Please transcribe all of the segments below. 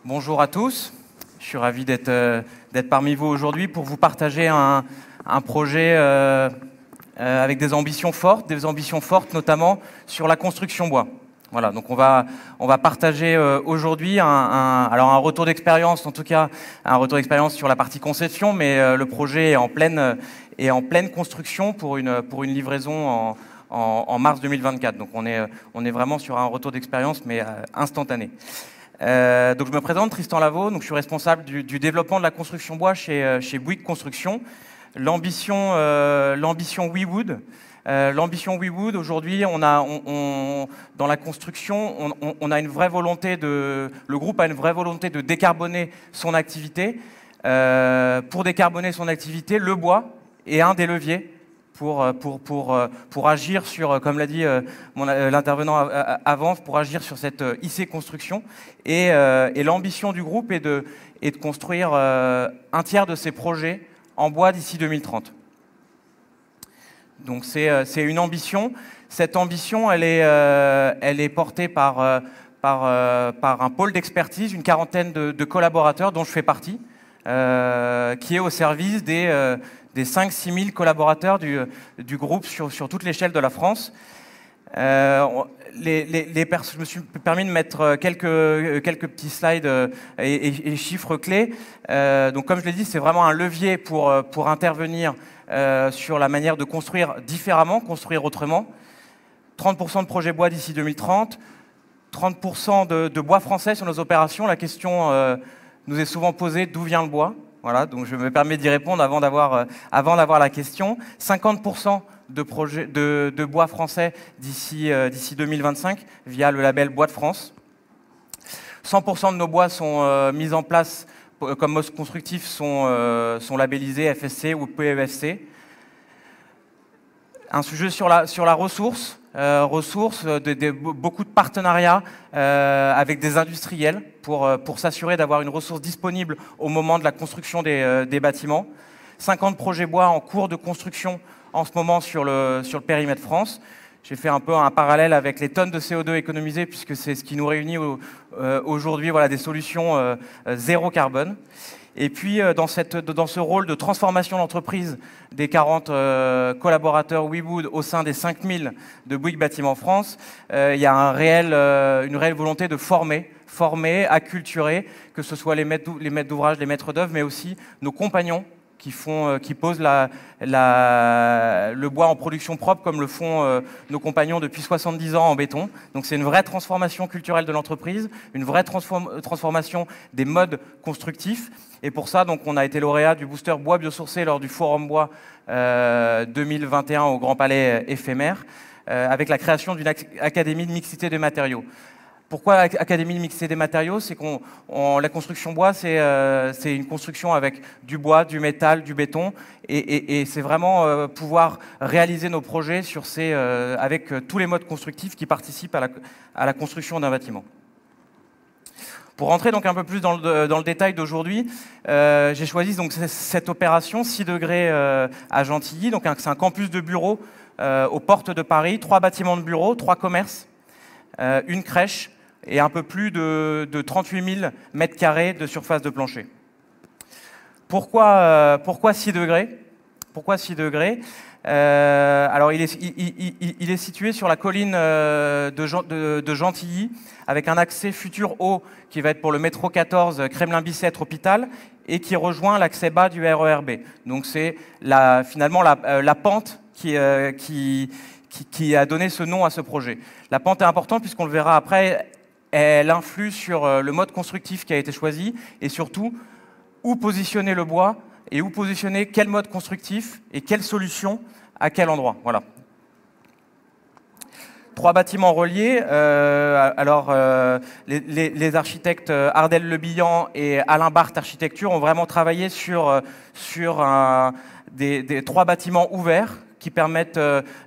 Bonjour à tous, je suis ravi d'être parmi vous aujourd'hui pour vous partager un projet avec des ambitions fortes notamment sur la construction bois. Voilà, donc on va partager aujourd'hui alors un retour d'expérience, en tout cas un retour d'expérience sur la partie conception, mais le projet est en pleine construction pour une livraison en mars 2024. Donc on est vraiment sur un retour d'expérience, mais instantané. Donc je me présente, Tristan Lavaux, donc je suis responsable du développement de la construction bois chez Bouygues Construction. L'ambition WeWood. L'ambition WeWood, aujourd'hui, dans la construction, on a une vraie volonté le groupe a une vraie volonté de décarboner son activité. Pour décarboner son activité, le bois est un des leviers pour agir sur, comme l'a dit l'intervenant avant, pour agir sur cette IC construction. Et l'ambition du groupe est de construire un tiers de ses projets en bois d'ici 2030. Donc c'est une ambition. Cette ambition, elle est portée par un pôle d'expertise, une quarantaine de collaborateurs dont je fais partie, qui est au service des 5-6 000 collaborateurs du groupe sur toute l'échelle de la France. Je me suis permis de mettre quelques petits slides et chiffres clés. Donc, comme je l'ai dit, c'est vraiment un levier pour intervenir sur la manière de construire différemment, construire autrement. 30% de projets bois d'ici 2030, 30% de bois français sur nos opérations. La question nous est souvent posée, d'où vient le bois? Voilà, donc je me permets d'y répondre avant d'avoir la question. 50% de bois français d'ici 2025 via le label Bois de France. 100% de nos bois sont mis en place comme mode constructif, sont labellisés FSC ou PEFC. Un sujet sur la ressource. Beaucoup de partenariats avec des industriels pour s'assurer d'avoir une ressource disponible au moment de la construction des bâtiments. 50 projets bois en cours de construction en ce moment sur le périmètre France. J'ai fait un peu un parallèle avec les tonnes de CO2 économisées, puisque c'est ce qui nous réunit aujourd'hui, voilà, des solutions zéro carbone. Et puis, dans ce rôle de transformation d'entreprise des 40 collaborateurs WeWood au sein des 5000 de Bouygues Bâtiment France, il y a une réelle volonté de former, acculturer, que ce soit les maîtres d'ouvrage, les maîtres d'œuvre, mais aussi nos compagnons qui posent le bois en production propre, comme le font nos compagnons depuis 70 ans en béton. Donc c'est une vraie transformation culturelle de l'entreprise, une vraie transformation des modes constructifs. Et pour ça, donc, on a été lauréat du booster bois biosourcé lors du Forum Bois 2021 au Grand Palais éphémère, avec la création d'une académie de mixité des matériaux. Pourquoi Académie de mixité des matériaux? C'est la construction bois, c'est une construction avec du bois, du métal, du béton, et c'est vraiment pouvoir réaliser nos projets avec tous les modes constructifs qui participent à la construction d'un bâtiment. Pour rentrer donc un peu plus dans le détail d'aujourd'hui, j'ai choisi donc cette opération 6 degrés à Gentilly. Donc c'est un campus de bureaux aux portes de Paris, 3 bâtiments de bureaux, 3 commerces, une crèche, et un peu plus de 38 000 mètres carrés de surface de plancher. Pourquoi 6 degrés? Pourquoi 6 degrés? Alors, il est situé sur la colline de Gentilly, avec un accès futur haut qui va être pour le métro 14 Kremlin-Bicêtre Hôpital, et qui rejoint l'accès bas du RER B. Donc, c'est finalement la pente qui a donné ce nom à ce projet. La pente est importante puisqu'on le verra après. Elle influe sur le mode constructif qui a été choisi et surtout où positionner le bois et où positionner quel mode constructif et quelle solution à quel endroit. Voilà. 3 bâtiments reliés. Les architectes Ardel Le Bihan et Alain Barthes Architecture ont vraiment travaillé sur 3 bâtiments ouverts qui permettent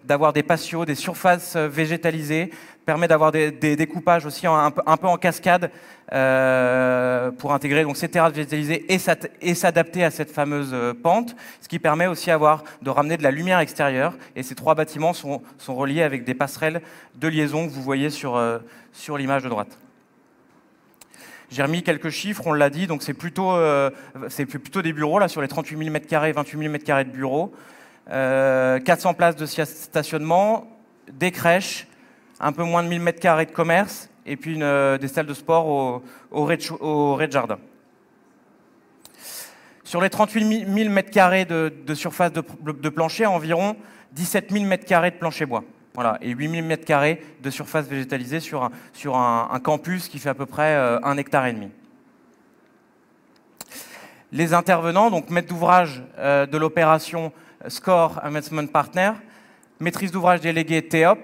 d'avoir des patios, des surfaces végétalisées, permet d'avoir des découpages aussi un peu en cascade pour intégrer donc, ces terrasses végétalisées et s'adapter à cette fameuse pente, ce qui permet aussi de ramener de la lumière extérieure. Et ces 3 bâtiments sont reliés avec des passerelles de liaison que vous voyez sur l'image de droite. J'ai remis quelques chiffres, on l'a dit, donc c'est plutôt des bureaux, là, sur les 38 000 m², 28 000 m² de bureaux, 400 places de stationnement, des crèches, un peu moins de 1000 m² de commerce, et puis des salles de sport au rez-de-jardin. Sur les 38 000 m² de surface de plancher, environ 17 000 m² de plancher bois. Voilà, et 8 000 m² de surface végétalisée sur un campus qui fait à peu près 1,5 hectare. Les intervenants, donc maître d'ouvrage de l'opération SCORE Investment Partner, maîtrise d'ouvrage déléguée TEOP,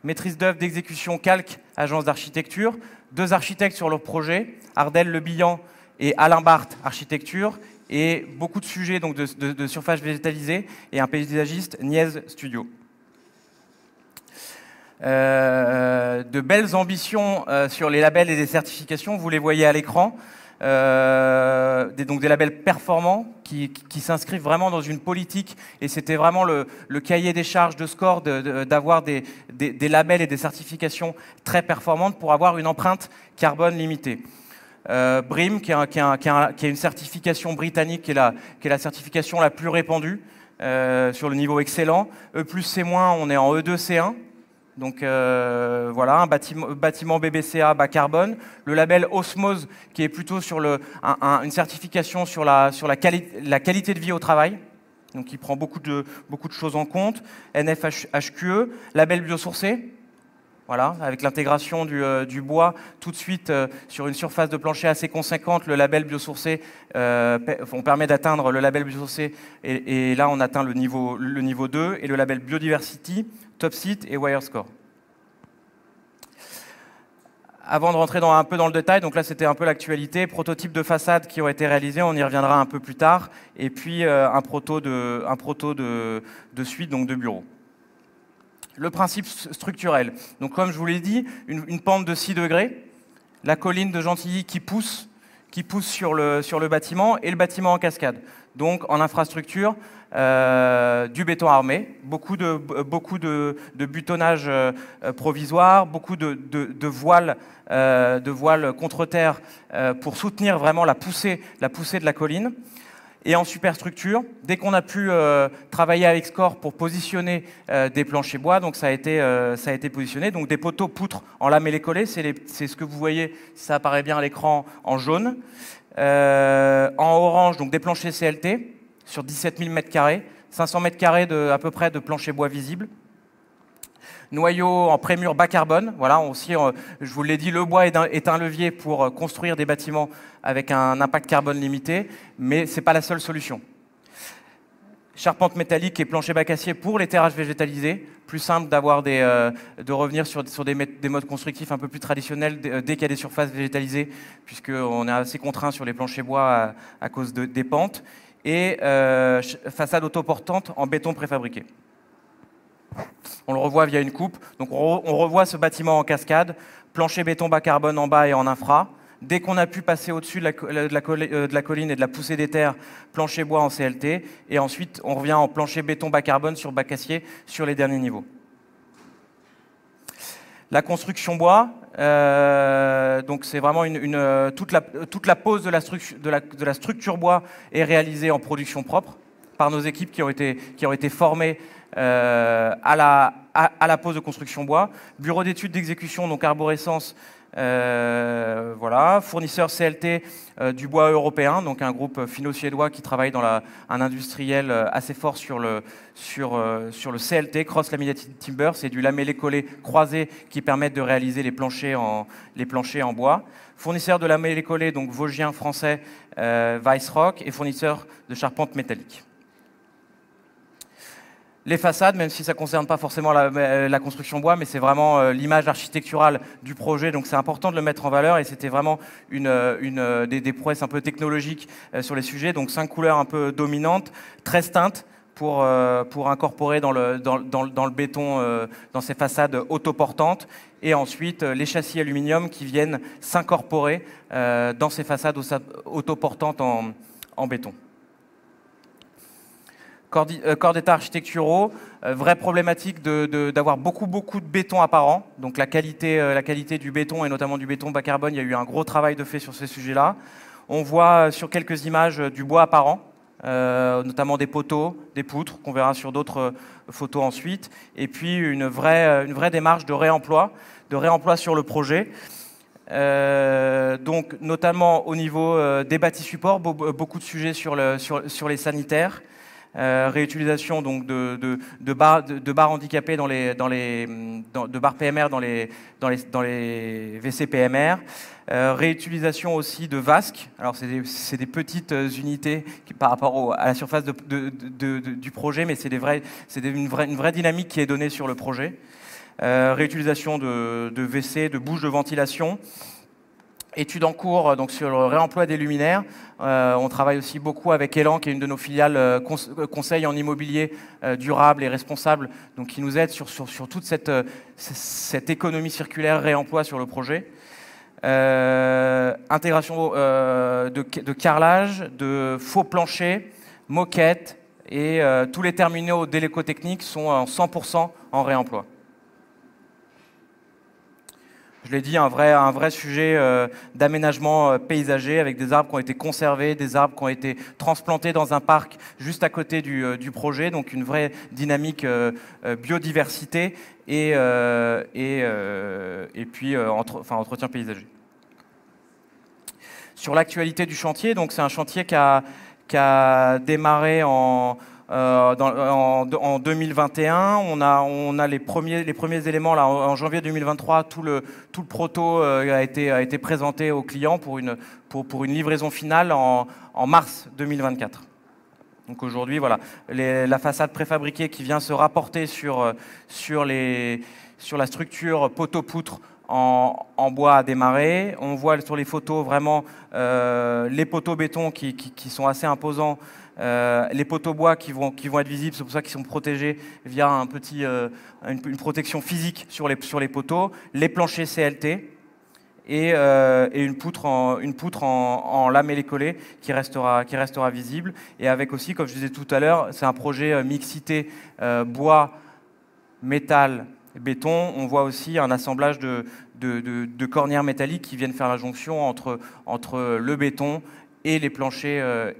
maîtrise d'œuvre d'exécution Calque, agence d'architecture, 2 architectes sur leur projet, Ardel Le Bihan et Alain Barthes, architecture, et beaucoup de sujets donc de surface végétalisée, et un paysagiste, Niez Studio. De belles ambitions sur les labels et les certifications, vous les voyez à l'écran. Donc des labels performants qui s'inscrivent vraiment dans une politique, et c'était vraiment le cahier des charges de SCORE d'avoir des labels et des certifications très performantes pour avoir une empreinte carbone limitée. BREEAM, qui est une certification britannique, qui est la certification la plus répandue sur le niveau excellent. E+, C-, on est en E2, C1. Donc voilà, un bâtiment BBCA bas carbone. Le label Osmose, qui est plutôt sur une certification sur la qualité de vie au travail, donc qui prend beaucoup de choses en compte. NFHQE, label biosourcé, voilà, avec l'intégration du bois tout de suite sur une surface de plancher assez conséquente. Le label biosourcé, on permet d'atteindre le label biosourcé, et là on atteint le niveau 2, et le label Biodiversity, Topsite et WireScore. Avant de rentrer un peu dans le détail, donc là c'était un peu l'actualité, prototypes de façade qui ont été réalisés, on y reviendra un peu plus tard, et puis un proto de suite, donc de bureau. Le principe structurel, donc comme je vous l'ai dit, une pente de 6 degrés, la colline de Gentilly qui pousse sur le bâtiment, et le bâtiment en cascade. Donc en infrastructure, du béton armé, beaucoup de butonnage provisoire, beaucoup de voiles contre terre pour soutenir vraiment la poussée de la colline. Et en superstructure, dès qu'on a pu travailler avec SCORE pour positionner des planchers bois, donc ça a été positionné. Donc des poteaux poutres en lamellé collé, c'est ce que vous voyez, ça apparaît bien à l'écran, en jaune. En orange, donc des planchers CLT sur 17 000 m², 500 m² à peu près de planchers bois visibles. Noyau en prémur bas carbone, voilà, aussi, je vous l'ai dit, le bois est un levier pour construire des bâtiments avec un impact carbone limité, mais ce n'est pas la seule solution. Charpente métallique et plancher bacassier pour les terrasses végétalisées, plus simple de revenir sur des modes constructifs un peu plus traditionnels dès qu'il y a des surfaces végétalisées, puisqu'on est assez contraint sur les planchers bois à cause des pentes, et façade autoportante en béton préfabriqué. On le revoit via une coupe. Donc on revoit ce bâtiment en cascade, plancher béton bas carbone en bas et en infra. Dès qu'on a pu passer au-dessus de la colline et de la poussée des terres, plancher bois en CLT. Et ensuite, on revient en plancher béton bas carbone sur bacassier sur les derniers niveaux. La construction bois, donc c'est vraiment toute la pose de la structure bois est réalisée en production propre par nos équipes qui ont été formées à la pose de construction bois. Bureau d'études d'exécution, donc arborescence, voilà. Fournisseur CLT du bois européen, donc un groupe finno-suédois qui travaille dans un industriel assez fort sur le CLT, Cross Laminated Timber, c'est du lamellé collé croisé qui permettent de réaliser les planchers en bois. Fournisseur de lamellé collé, donc vosgien français, Weissrock, et fournisseur de charpente métallique. Les façades, même si ça ne concerne pas forcément la construction bois, mais c'est vraiment l'image architecturale du projet, donc c'est important de le mettre en valeur, et c'était vraiment des prouesses un peu technologiques sur les sujets, donc 5 couleurs un peu dominantes, 13 teintes pour incorporer dans le béton, dans ces façades autoportantes, et ensuite les châssis aluminium qui viennent s'incorporer dans ces façades autoportantes en béton. corps d'état architecturaux, vraie problématique d'avoir beaucoup de béton apparent. Donc la qualité du béton, et notamment du béton bas carbone, il y a eu un gros travail de fait sur ces sujets-là. On voit sur quelques images du bois apparent, notamment des poteaux, des poutres, qu'on verra sur d'autres photos ensuite. Et puis une vraie démarche de réemploi sur le projet. Donc notamment au niveau des bâtis supports, beaucoup de sujets sur les sanitaires. Réutilisation donc de barres handicapées de barres PMR dans les WC PMR. Réutilisation aussi de vasques. Alors c'est des petites unités par rapport à la surface du projet, mais c'est une vraie dynamique qui est donnée sur le projet. Réutilisation de WC, de bouches de ventilation. Études en cours donc sur le réemploi des luminaires. On travaille aussi beaucoup avec Elan, qui est une de nos filiales conseil en immobilier durable et responsable, donc qui nous aide sur toute cette économie circulaire, réemploi sur le projet. Intégration de carrelage, de faux planchers, moquettes, et tous les terminaux d'élecotechnique sont en 100% en réemploi. Je l'ai dit, un vrai sujet d'aménagement paysager, avec des arbres qui ont été conservés, des arbres qui ont été transplantés dans un parc juste à côté du projet, donc une vraie dynamique biodiversité et puis entretien paysager. Sur l'actualité du chantier, donc c'est un chantier qui a démarré en 2021, on a les premiers éléments là en janvier 2023. Tout le proto a été présenté au client pour une livraison finale en mars 2024. Donc aujourd'hui, voilà, la façade préfabriquée qui vient se rapporter sur la structure poteau-poutre en bois à démarrer. On voit sur les photos vraiment les poteaux béton qui sont assez imposants. Les poteaux bois qui vont être visibles, c'est pour ça qu'ils sont protégés via une protection physique sur les poteaux, les planchers CLT et une poutre en lamellé collé qui restera visible. Et avec aussi, comme je disais tout à l'heure, c'est un projet mixité bois, métal, béton. On voit aussi un assemblage de cornières métalliques qui viennent faire la jonction entre le béton et les planchers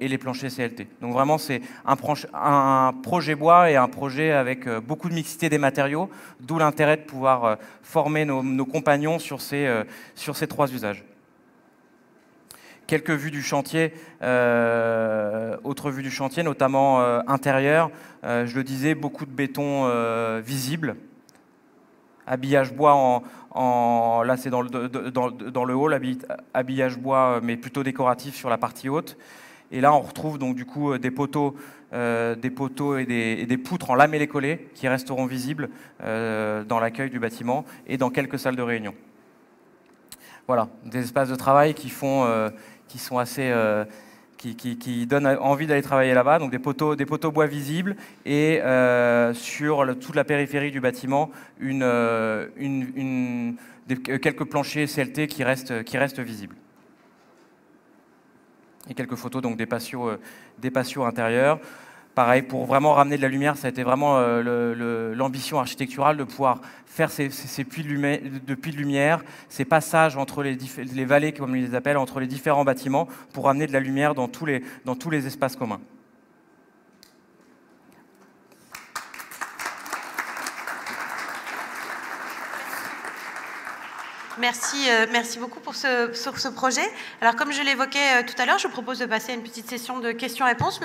CLT. Donc vraiment, c'est un projet bois et un projet avec beaucoup de mixité des matériaux, d'où l'intérêt de pouvoir former nos compagnons sur ces trois usages. Quelques vues du chantier, autres vues du chantier, notamment intérieur. Je le disais, beaucoup de béton visible. Habillage bois là c'est dans le hall, habillage bois mais plutôt décoratif sur la partie haute. Et là on retrouve donc du coup des poteaux et des poutres en lamellé collé qui resteront visibles dans l'accueil du bâtiment et dans quelques salles de réunion. Voilà, des espaces de travail qui sont assez qui donnent envie d'aller travailler là-bas, donc des poteaux bois visibles et sur toute la périphérie du bâtiment, quelques planchers CLT qui restent visibles. Et quelques photos donc des patios intérieurs. Pareil, pour vraiment ramener de la lumière, ça a été vraiment l'ambition architecturale de pouvoir faire ces puits de lumière, ces passages entre les vallées, comme ils les appellent, entre les différents bâtiments, pour ramener de la lumière dans tous les espaces communs. Merci beaucoup pour ce projet. Alors, comme je l'évoquais tout à l'heure, je propose de passer à une petite session de questions-réponses.